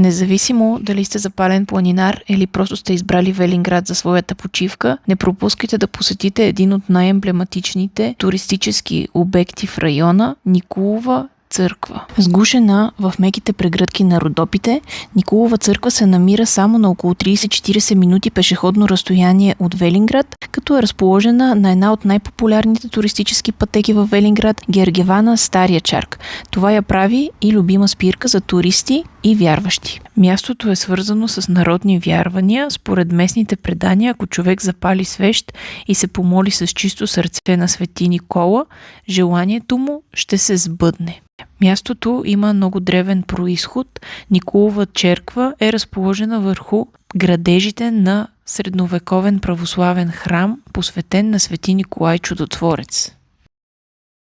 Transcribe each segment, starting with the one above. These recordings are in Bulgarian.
Независимо дали сте запален планинар или просто сте избрали Велинград за своята почивка, не пропускайте да посетите един от най-емблематичните туристически обекти в района – Николова църква. Сгушена в меките прегръдки на Родопите, Николова църква се намира само на около 30-40 минути пешеходно разстояние от Велинград, като е разположена на една от най-популярните туристически пътеки в Велинград – Гергевана Стария чарк. Това я прави и любима спирка за туристи и вярващи. Мястото е свързано с народни вярвания. Според местните предания, ако човек запали свещ и се помоли с чисто сърце на свети Никола, желанието му ще се сбъдне. Мястото има много древен происход. Николова черква е разположена върху градежите на средновековен православен храм, посветен на свети Николай Чудотворец.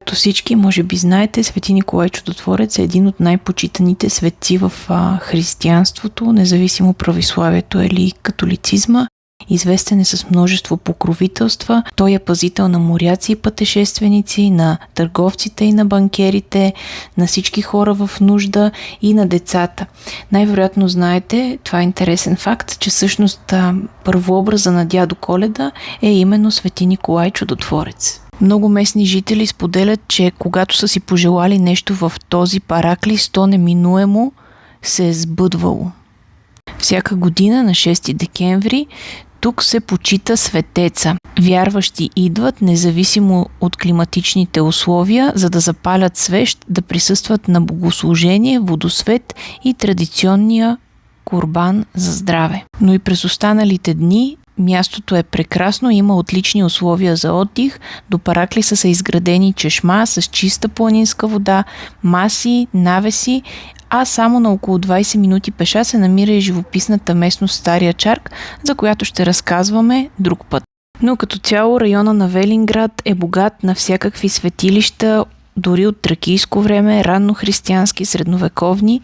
Като всички може би знаете, свети Николай Чудотворец е един от най-почитаните светци в християнството, независимо православието или католицизма. Известен е с множество покровителства. Той е пазител на моряци и пътешественици, на търговците и на банкерите, на всички хора в нужда и на децата. Най-вероятно знаете, това е интересен факт, че всъщност първообраза на дядо Коледа е именно свети Николай Чудотворец. Много местни жители споделят, че когато са си пожелали нещо в този параклис, то неминуемо се е сбъдвало. Всяка година на 6 декември тук се почита светеца. Вярващи идват, независимо от климатичните условия, за да запалят свещ, да присъстват на богослужение, водосвет и традиционния курбан за здраве. Но и през останалите дни мястото е прекрасно, има отлични условия за отдих. До параклиса са изградени чешма с чиста планинска вода, маси, навеси, а само на около 20 минути пеша се намира и живописната местност Стария чарк, за която ще разказваме друг път. Но като цяло района на Велинград е богат на всякакви светилища, дори от тракийско време, ранно християнски, средновековни.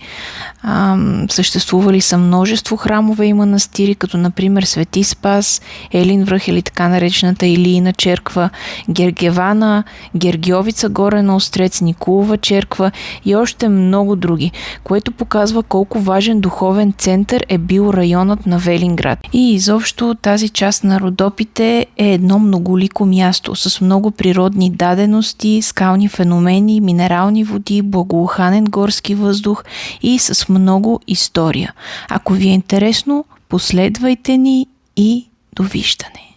Съществували са множество храмове и манастири, като например Свети Спас, Елин връх или така наречената Илийна черква, Гергевана, Гергьовица горе на Острец, Николова черква и още много други, което показва колко важен духовен център е бил районът на Велинград. И изобщо тази част на Родопите е едно многолико място с много природни дадености, скални феномени, минерални води, благоуханен горски въздух и с много история. Ако ви е интересно, последвайте ни и довиждане!